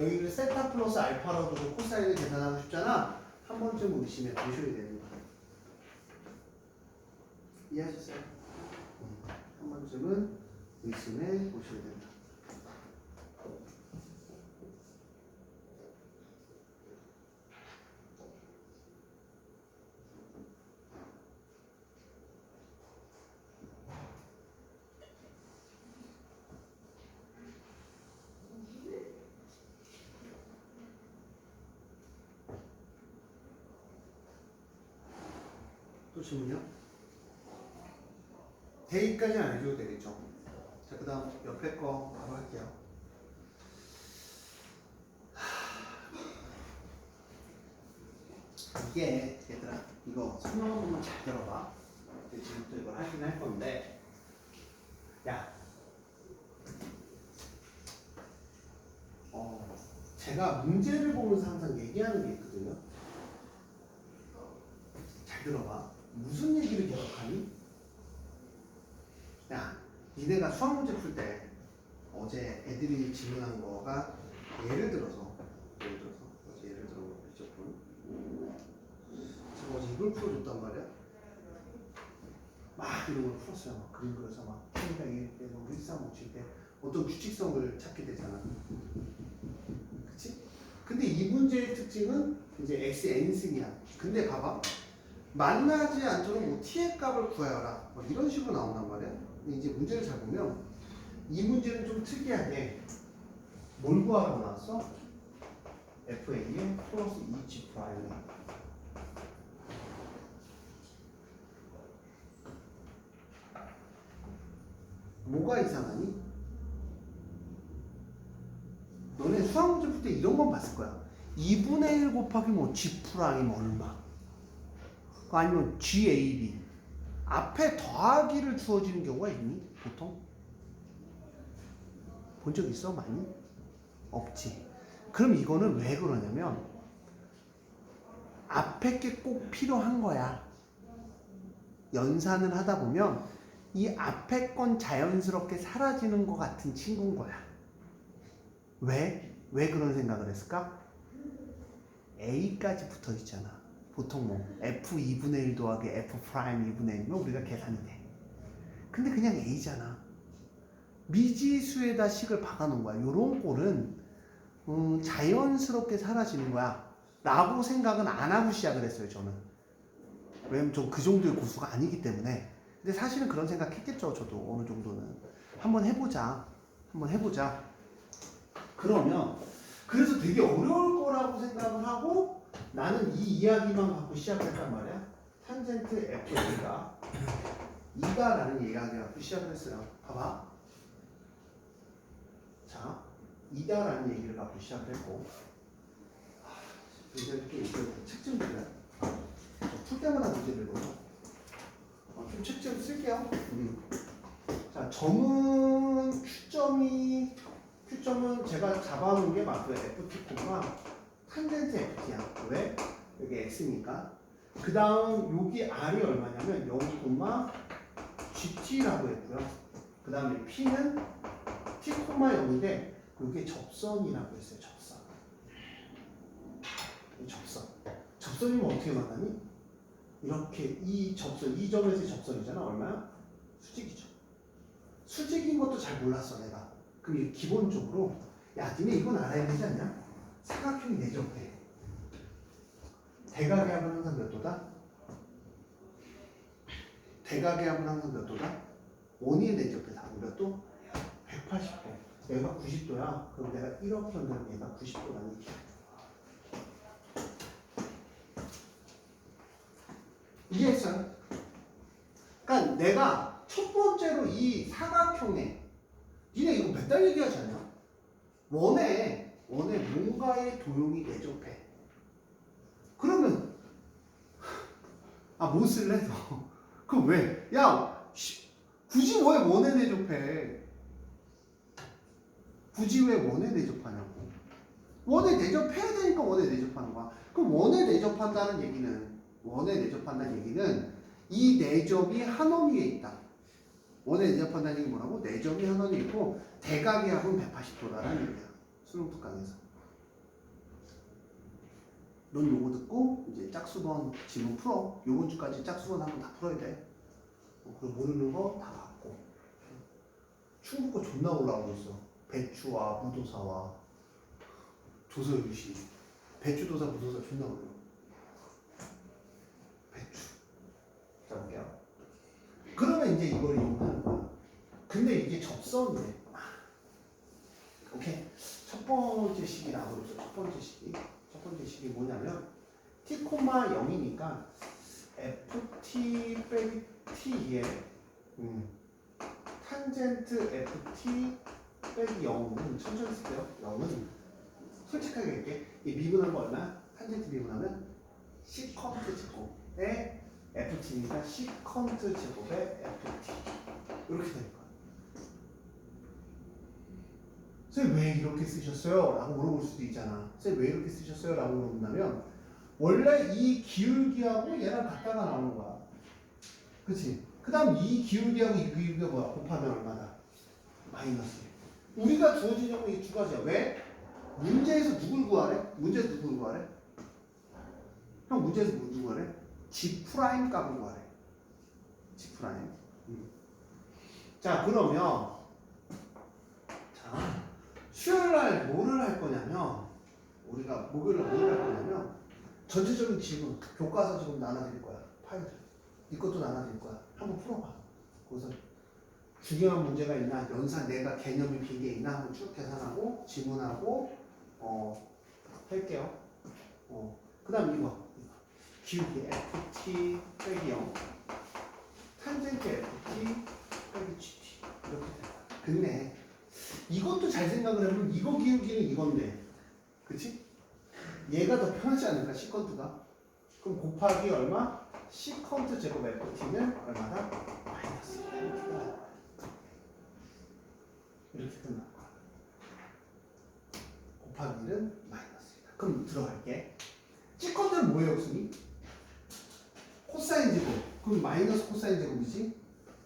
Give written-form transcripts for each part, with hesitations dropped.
여기를 세타 플러스 알파로 두고 코사인을 계산하고 싶잖아. 한 번쯤 의심해 보셔야 되는 거야. 이해하셨어요? 한 번쯤은 의심해 보셔야 된다. 또 질문이요? 대입까지는 안 해줘도 되겠죠. 자, 그 다음 옆에 거 바로 할게요. 이게 얘들아 이거 설명 한 번만 잘 들어봐. 지금부터 이걸 하긴 할 건데, 야, 제가 문제를 보면서 항상 얘기하는 게 있거든요. 잘 들어봐. 무슨 얘기를 계속하니? 야, 니네가 수학 문제 풀 때 어제 애들이 질문한 거가 예를 들어서 어제 예를 들어 있었군. 제가 어제 이걸 풀어줬단 말이야. 막 이런 걸 풀었어요. 막 그림 그려서 막 평행일 때, 뭐 일삼오칠 때 어떤 규칙성을 찾게 되잖아. 그치? 근데 이 문제의 특징은 이제 x n승이야. 근데 봐봐. 만나지 않도록 뭐 t의 값을 구하여라. 뭐 이런 식으로 나온단 말이야. 근데 이제 문제를 잘 보면 이 문제는 좀 특이하게 뭘 구하라고 나왔어? FA의 플러스 2G 프라임. 뭐가 이상하니? 너네 수학 문제 풀 때 이런 건 봤을 거야. 2분의 1 곱하기 뭐 G 프라임 얼마? 아니면 GAB. 앞에 더하기를 주어지는 경우가 있니? 보통? 본 적 있어? 많이? 없지. 그럼 이거는 왜 그러냐면 앞에 게 꼭 필요한 거야. 연산을 하다 보면 이 앞에 건 자연스럽게 사라지는 것 같은 친구인 거야. 왜? 왜 그런 생각을 했을까? A까지 붙어 있잖아. 보통 뭐 F 2분의 1 더하기 F 프라임 2분의 1이면 우리가 계산이 돼. 근데 그냥 A잖아. 미지수에다 식을 박아놓은 거야. 요런 꼴은 자연스럽게 사라지는 거야 라고 생각은 안 하고 시작을 했어요. 저는. 왜냐면 좀 그 정도의 고수가 아니기 때문에. 근데 사실은 그런 생각 했겠죠. 저도 어느 정도는. 한번 해보자. 그러면 그래서 되게 어려울 거라고 생각을 하고 나는 이 이야기만 갖고 시작했단 말이야. 탄젠트 FA가 2다라는 이야기 갖고 시작을 했어요. 봐봐. 자, 2다라는 얘기를 갖고 시작을 했고, 이제 이렇게 책 좀 줄래? 풀 때마다 문제를 보죠. 좀 책 좀 쓸게요. 자, 점은 Q점은 제가 잡아놓은 게 맞고요. FT, 탄젠트 FT야. 왜? 여기 X니까. 그 다음 여기 R이 얼마냐면 0, GT라고 했고요. 그 다음에 P는 T, 0인데 이게 접선이라고 했어요. 접선이면 어떻게 만나니? 이렇게 이 접선, 이 점에서의 접선이잖아. 얼마야? 수직이죠. 수직인 것도 잘 몰랐어 내가. 그럼 기본적으로 야 니네 이건 알아야 되지 않냐? 사각형이 내접해. 대각의 합은 항상 몇 도다? 대각의 합은 항상 몇 도다? 원위에 내접해서 몇 도? 180도. 얘가 90도야. 그럼 내가 이렇게 한다면 얘가 90도라는 얘기야. 이해했어요? 그러니까 내가 첫 번째로 이 사각형에 니네 이거 맨날 얘기하지 않냐? 원에 뭔가의 도형이 내접해. 그러면 뭐 쓸래 너? 그럼 왜? 야 굳이 왜 원에 내접해? 굳이 왜 원에 내접하냐고. 원에 내접해야 되니까 원에 내접하는 거야. 그럼 원에 내접한다는 얘기는 이 내접이 한 원위에 있다. 원에 내접한다는 얘기는 뭐라고? 내접이 한 원위에 있고 대각의 합은 180도라는 얘기야. 수능 특강에서. 넌 요거 듣고 이제 짝수번 지문 풀어. 요번 주까지 짝수번 한번 다 풀어야 돼. 그리고 모르는 거 다 받고. 충북어 존나 올라오고 있어. 배추와 무도사와 도서 유시. 배추도사 무도사 존나 어려워. 배추. 자 볼게요. 그러면 이제 이걸 이용하는 거야. 근데 이게 접선이네. 오케이. 첫 번째 식이라고 그랬죠. 첫 번째 식이. 첫 번째 식이 뭐냐면 t, 0이니까 ft 빼기 t에 탄젠트 ft 빼기 0은 천천히 쓸게요. 0은 솔직하게 할게. 이 미분한 거 얼마? 탄젠트 미분하면 시컨트 제곱에 ft니까 시컨트 제곱에 ft 이렇게 되는 거야. 선생님 왜 이렇게 쓰셨어요? 라고 물어볼 수도 있잖아. 선생님 왜 이렇게 쓰셨어요? 라고 물어본다면 원래 이 기울기하고 얘랑 같다가 나오는 거야. 그치? 그 다음 이 기울기하고 이 기울기가 뭐야? 곱하면 얼마다? 마이너스. 우리가 주어진 정리 두 가지야. 왜? 문제에서 누굴 구하래? 문제에서 누굴 구하래? 형 문제에서 누굴 구하래? G' 값을 구하래. G'. 자 그러면 자 수요일날 뭐를 할 거냐면 우리가 목요일날 뭐를 할 거냐면 전체적인 지문 교과서 지금 나눠드릴 거야. 파일들 이것도 나눠드릴 거야. 한번 풀어봐. 거기서 중요한 문제가 있나 연산 내가 개념이 빈 게 있나 한번 쭉 계산하고 지문하고 할게요. 그 다음 이거 기울기 ft 빼기 0 탄젠트 ft 빼기 gt 이렇게 돼. 근데 이것도 잘 생각을 해보면 이거 기울기는 이건데 그치? 얘가 더 편하지 않을까 시컨트가? 그럼 곱하기 얼마? 시컨트 제곱 ft는 얼마다? 마이너스 이렇게 끝날 거야. 곱하기 1은 마이너스이다. 그럼 들어갈게. 시컨트는 뭐예요, 교수님? 코사인 제곱. 그럼 마이너스 코사인 제곱이지?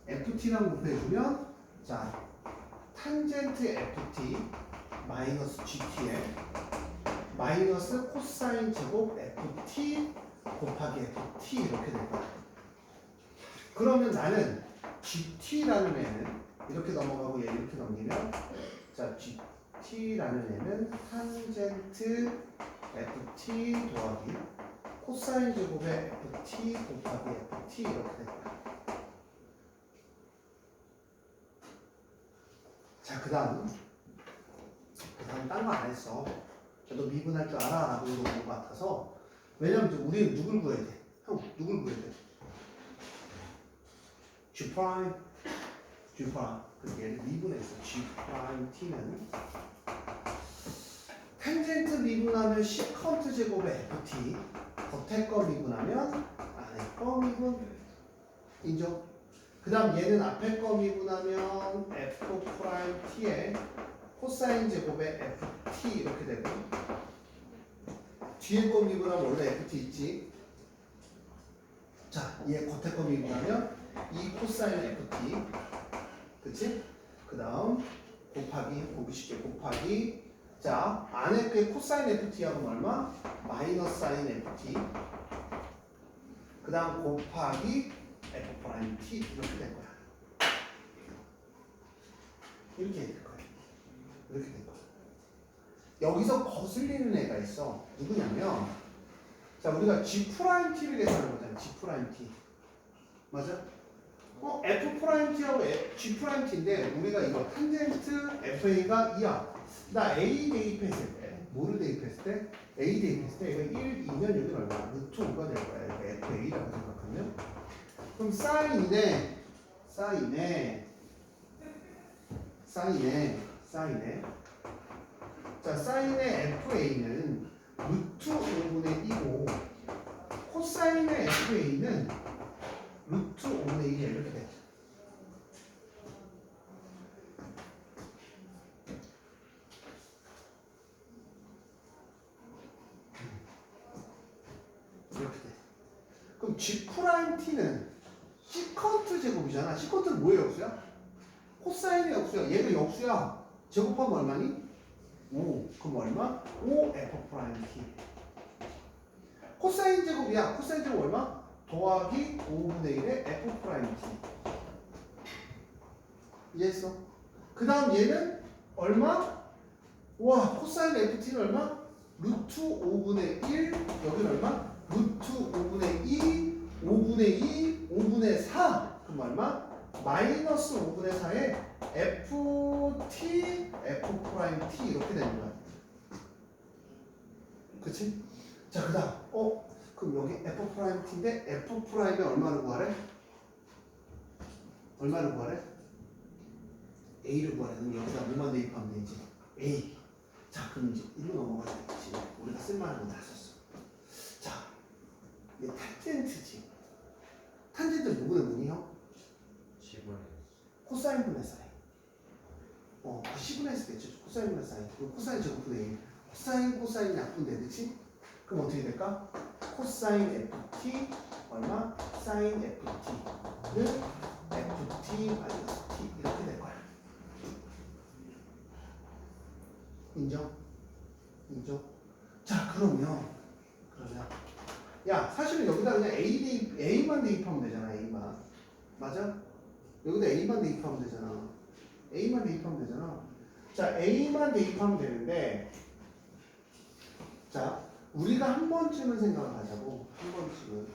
ft랑 곱해주면 자 탄젠트 ft 마이너스 gt에 마이너스 코사인 제곱 ft 곱하기 ft 이렇게 될 거야. 그러면 나는 gt라는 애는 이렇게 넘어가고 얘 이렇게 넘기면 자 gt라는 애는 탄젠트 ft 더하기 코사인 제곱의 ft 곱하기 ft 이렇게 될 거야. 자, 그 다음 딴 거 안 했어. 너 미분할 줄 알아? 라고 물어본 것 같아서. 왜냐면 우리는 누굴 구해야 돼? 형, 누굴 구해야 돼? G', G'. 그래서 얘를 미분했어. G'T는 탄젠트 미분하면 시컨트 제곱의 FT, 겉에 거 미분하면 안에 거 미분 인정? 그 다음 얘는 앞에 거 미분하면 F'T에 코사인 제곱의 FT 이렇게 되고 뒤에 거 미분하면 원래 FT 있지. 자, 얘 겉에 거 미분하면 이 코사인 FT 그치? 그 다음 곱하기 보기 쉽게 곱하기 자 안에 게 코사인 FT하고 얼마? 마이너스 사인 FT 그 다음 곱하기 F'T 이렇게 될 거야. 이렇게 될 거야. 이렇게 될 거야. 여기서 거슬리는 애가 있어. 누구냐면 자 우리가 G'T를 계산하는 거잖아. G'T 맞아? F'T하고 G'T인데 우리가 이거 탄젠트 FA가 2야. 나 A 대입했을 때 뭐를 대입했을 때? A 대입했을 때 이거 1, 2면 여기는 얼마야? 루트 5가 될 거야. 이거 FA라고 생각하면 그럼 사인의 자 사인의 FA는 루트 5분의 2고 코사인의 FA는 루트 5분의 1이 이렇게 돼. 이렇게 돼. 그럼 G'T는 시컨트 제곱이잖아. 시컨트는 뭐의 역수야? 코사인의 역수야. 얘도 역수야. 제곱하면 얼마니? 5. 그럼 얼마? 5F'T. 코사인 제곱이야. 코사인 제곱 얼마? 더하기 5분의 1의 f 프라임 t. 이해했어? 그 다음 얘는 얼마? 와, 코사인 ft는 얼마? 루트 5분의 1, 여기는 얼마? 루트 5분의 2, 5분의 2, 5분의 4. 그럼 얼마? 마이너스 5분의 4에 ft, f 프라임 t 이렇게 되는 거야. 그치? 자, 그 다음 그럼 여기 f 프라임 t인데 f 프라임에 얼마를 구하래? 얼마를 구하래? a를 구하래. 그럼 여기다 뭐만 대입하면 되지? a. 자, 그럼 이제 일로 넘어가자. 우리가 쓸만한 건 다 썼어. 자, 이게 탄젠트지. 탄젠트 누구의 문이 형? 코사인 분의 사인. 10분의 1 됐죠. 코사인 분의 사인. 코사인 제곱분의 1. 코사인 약분돼, 그치? 그럼 어떻게 될까? 코사인 ft 얼마? 사인 ft는 ft 마이너스 t 이렇게 될 거야. 인정? 인정? 자, 그러면 야, 사실은 여기다 그냥 A만 대입하면 되잖아. A만. 맞아? 여기다 A만 대입하면 되잖아. A만 대입하면 되잖아. 자, A만 대입하면 되는데, 자, 우리가 한 번쯤은 생각을 하자고. 한 번쯤은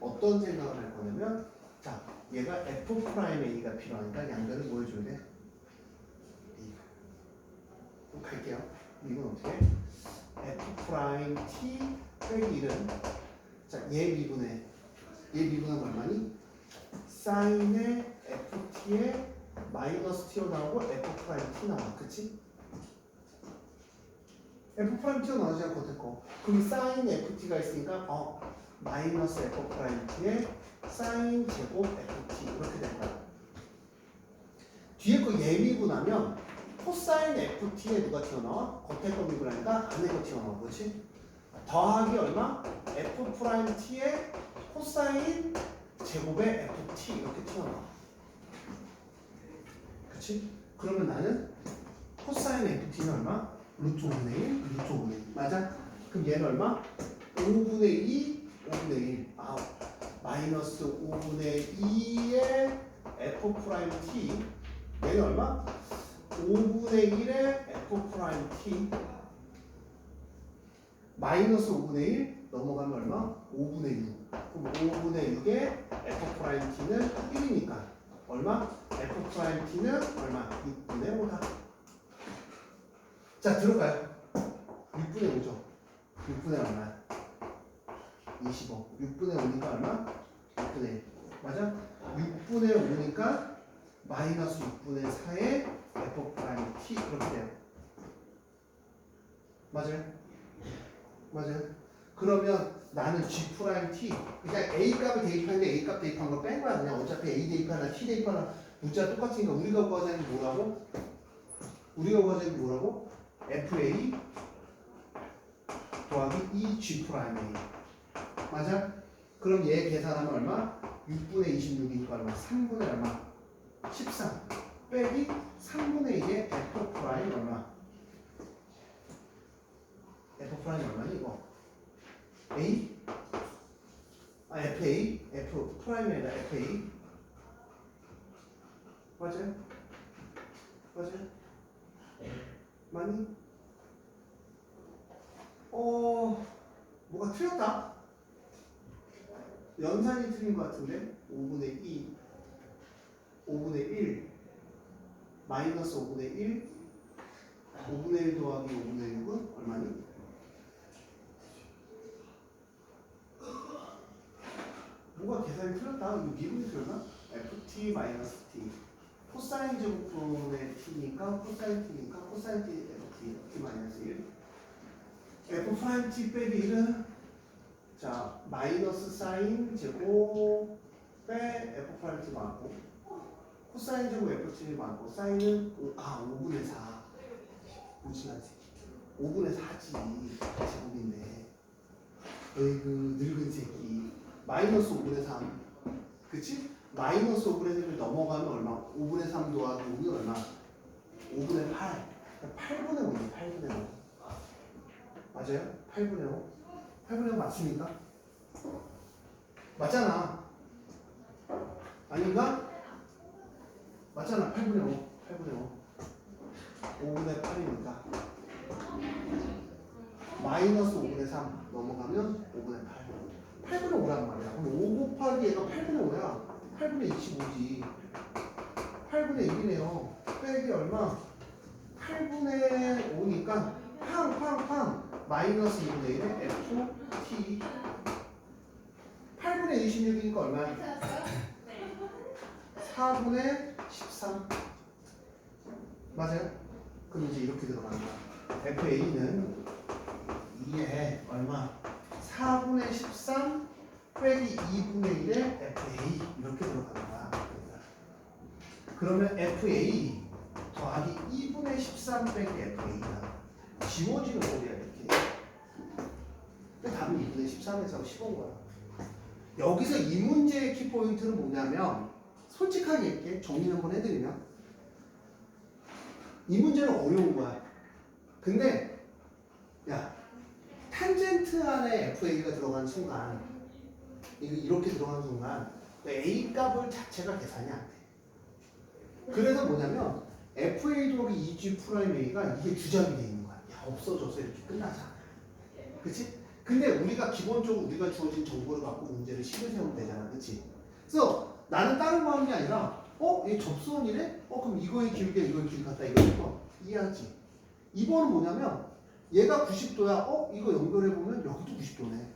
어떤 생각을 할 거냐면, 자, 얘가 F 프라임 A가 필요하니까 양변을 뭐 해줘야 돼? A. 갈게요. 이건 어떻게 해? F 프라임 T 빼기 1은, 자, 얘 미분은 얼마니? 사인의 ft에 마이너스 t로 나오고 f 프라임 t 나와. 그치? f 프라임 t로 나오지 않고 됐고, 그럼 사인 ft가 있으니까 마이너스 f 프라임 t에 사인 제곱 ft 이렇게 될 거야. 뒤에 거 예미분하면 코사인 ft에 누가 튀어나와? 겉에 거 미분하니까 안에 거 튀어나와. 그렇지? 더하기 얼마? f 프라임 t에 코사인 제곱의 ft 이렇게 튀어나와. 그치? 그러면 나는 코사인 ft는 얼마? 루트 5분의 1, 루트 5분의 1. 맞아? 그럼 얘는 얼마? 5분의 2, 5분의 1. 마이너스 5분의 2의 f 프라임 t. 얘는 얼마? 5분의 1의 f 프라임 t. 마이너스 5분의 1 넘어가면 얼마? 5분의 6. 그럼 5분의 6의 f 프라임 t는 1이니까 얼마? f 프라임 t는 얼마? 6분의 5다. 자, 들어가요. 6분의 5죠. 6분의 얼마? 25. 6분의 5니까 얼마? 6분의 1. 맞아? 6분의 5니까 마이너스 6분의 4의 f 프라임 t 그렇게 돼요. 맞아요? 맞아요? 그러면 나는 g 프라임 t 그냥 a 값을 대입하는데 a 값 대입한 거 뺀 거야. 그냥 어차피 a 대입하나 t 대입하나 문자 똑같으니까 우리가 구하자는 게 뭐라고? fa 더하기 2g 프라임 a. 맞아? 그럼 얘 계산하면 얼마? 6분의 26이니까 얼마? 3분의 얼마? 13 빼기 3분의 2의 f 프라임 얼마? f 프라임 얼마니 이거? a? fa? f 프라임이 아니라 fa? 맞아요? 맞아요? 많이? 뭐가 틀렸다? 연산이 틀린 것 같은데? 5분의 2, 5분의 1, 마이너스 5분의 1, 5분의 1 더하기 5분의 6은 얼마니? 뭐가 계산이 틀렸다? 이거 미분이 틀렸나? ft 마이너스 t 코사인 제곱분의 t니까 코사인 t니까 코사인 t ft 마이너스 1 f 프라임 t 빼기 1은 자 마이너스 사인 제곱 빼 f 프라임 t 맞고 코사인 제곱 f t 맞고 사인은 5분의 4 무시하지 5분의 4지 제곱인데 어이구 늙은 새끼 마이너스 5분의 3 그치? 마이너스 5분의 3을 넘어가면 얼마? 5분의 3 더하기 5는 얼마? 5분의 8 8분의 5네 8분의 5 맞아요? 8분의 5 8분의 5 맞습니까? 맞잖아. 아닌가? 맞잖아. 8분의 5. 8분의 5. 5분의 8이니까. 마이너스 5분의 3 넘어가면 5분의 8. 8분의 5란 말이야. 그럼 5 곱하기 얘가 8분의 5야. 8분의 25지. 8분의 1이네요. 빼기 얼마? 8분의 5니까 팡팡팡 마이너스 2분의 1에 FT 8분의 26이니까 얼마야? 4분의 13 맞아요? 그럼 이제 이렇게 들어가는 거야. FA는 2에 얼마? 4분의 13 빼기 2분의 1에 FA 이렇게 들어가는 거야. 그러면 FA 더하기 2분의 13 빼기 FA가 지워지는 꼴이야 이렇게. 근데 답은 2분의 13에서 15인 거야. 여기서 이 문제의 키포인트는 뭐냐면 솔직하게 이렇게 정리 한번 해드리면 이 문제는 어려운 거야. 근데 야 탄젠트 안에 FA가 들어간 순간 이렇게 들어가는 순간 A 값을 자체가 계산이 안 돼. 그래서 뭐냐면 FA 더하기 2G 프라임 A가 이게 주작이 돼 있는 거야. 야 없어져서 이렇게 끝나자. 그치? 근데 우리가 기본적으로 우리가 주어진 정보를 갖고 문제를 식을 세우면 되잖아. 그치? 그래서 나는 다른 마음이 아니라 얘 접수원이래? 그럼 이거의 길게 이거의 길이 같다 이거 이해하지? 2번은 뭐냐면 얘가 90도야. 이거 연결해보면 여기도 90도네.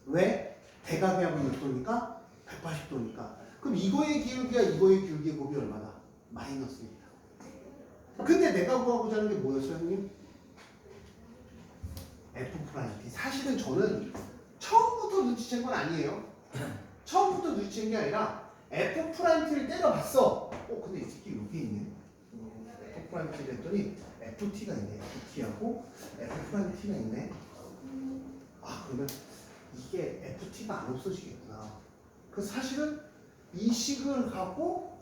왜? 대각하고 몇 도니까? 180도니까. 그럼 이거의 기울기와 이거의 기울기의 곱이 얼마다? 마이너스입니다. 근데 내가 구하고자 하는 게 뭐였어요, 형님? F'T. 사실은 저는 처음부터 눈치챈 건 아니에요. 처음부터 눈치챈 게 아니라 F'T를 때려봤어. 근데 이 새끼 여기 있네. F'T를 했더니 FT가 있네. FT하고 F'T가 있네. 그러면 이게 FT가 안 없어지겠구나. 그래서 사실은 이 식을 갖고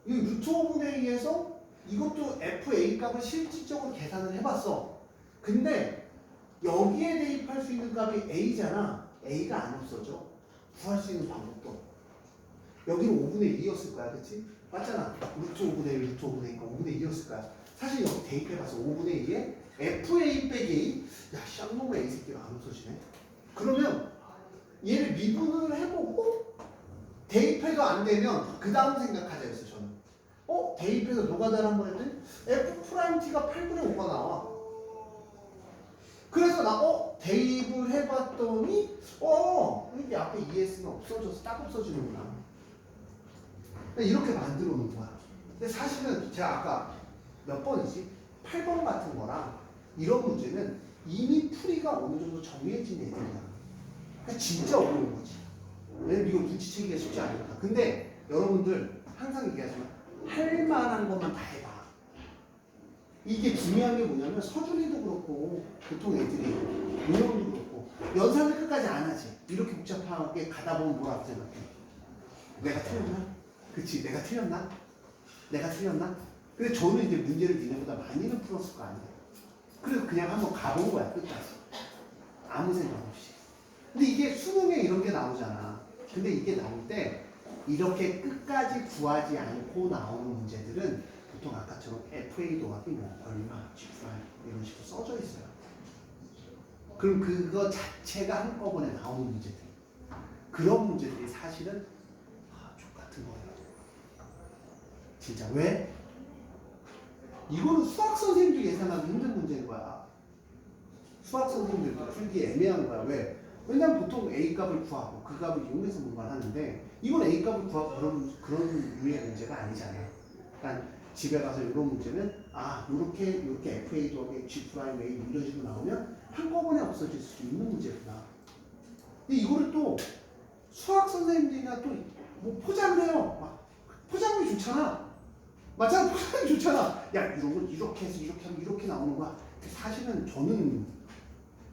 이 루트 5분의 2에서 이것도 FA 값을 실질적으로 계산을 해봤어. 근데 여기에 대입할 수 있는 값이 A잖아. A가 안 없어져. 구할 수 있는 방법도. 여기는 5분의 2였을 거야. 그치? 맞잖아. 루트 5분의 1, 루트 5분의 2니까 5분의 2였을 거야. 사실 여기 대입해봤어. 5분의 2에 FA 빼기 A. 야, 쌍놈의 A 새끼가 안 없어지네. 그러면 얘를 미분을 해보고 대입해도 안 되면 그 다음 생각하자 했어 저는. 대입해서 노가다를 한번 했더니 F'T가 8분의 5가 나와. 그래서 나 대입을 해봤더니 이게 앞에 ES는 없어져서 딱 없어지는구나. 이렇게 만들어 놓은 거야. 근데 사실은 제가 아까 몇 번이지? 8번 같은 거랑 이런 문제는 이미 풀이가 어느 정도 정해진 애들이야. 그러니까 진짜 어려운 거지. 왜냐면 이거 눈치채기가 쉽지 않으니까. 근데 여러분들 항상 얘기하지만 할 만한 것만 다 해봐. 이게 중요한 게 뭐냐면 서준이도 그렇고 보통 애들이 민영도 그렇고 연산을 끝까지 안 하지. 이렇게 복잡하게 가다 보면 뭐라고 생각해? 내가 틀렸나? 그치? 내가 틀렸나? 내가 틀렸나? 근데 저는 이제 문제를 니네보다 많이는 풀었을 거 아니에요. 그래서 그냥 한번 가본 거야 끝까지. 아무 생각 없이. 근데 이게 수능에 이런 게 나오잖아. 근데 이게 나올 때 이렇게 끝까지 구하지 않고 나오는 문제들은 보통 아까처럼 FA 더하기 얼마, G'프라임 이런 식으로 써져 있어요. 그럼 그거 자체가 한꺼번에 나오는 문제들. 그런 문제들이 사실은 족같은 거예요. 진짜 왜? 이거는 수학 선생님도 예상하기 힘든 문제인 거야. 수학 선생님들도 풀기 애매한 거야. 왜? 왜냐면 보통 A 값을 구하고 그 값을 이용해서 뭔가를 하는데 이건 A 값을 구하고 그런 유의 문제가 아니잖아요. 그러니까 집에 가서 이런 문제는 이렇게 FA 더하기 G'A 이런 식으로 나오면 한꺼번에 없어질 수 있는 문제구나. 근데 이거를 또 수학 선생님들이나 또 뭐 포장을 해요. 막 포장이 좋잖아. 맞아, 포장이 좋잖아. 야, 이런 걸 이렇게 해서 이렇게 하면 이렇게 나오는 거야. 사실은 저는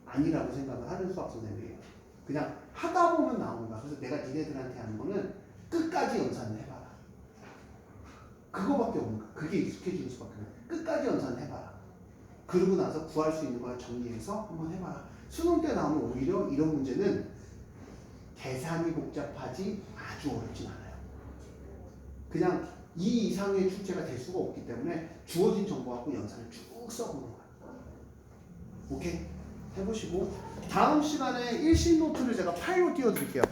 아니라고 생각을 하는 수학 선생님이에요. 그냥 하다 보면 나오는 거야. 그래서 내가 니네들한테 하는 거는 끝까지 연산을 해봐라. 그거밖에 없는 거야. 그게 익숙해지는 수밖에 없는 거야. 끝까지 연산을 해봐라. 그러고 나서 구할 수 있는 걸 정리해서 한번 해봐라. 수능 때 나오면 오히려 이런 문제는 계산이 복잡하지 아주 어렵진 않아요. 그냥 이 이상의 출제가 될 수가 없기 때문에 주어진 정보 갖고 연산을 쭉 써보는 거야. 오케이? 해보시고 다음 시간에 일신 노트를 제가 파일로 띄워드릴게요.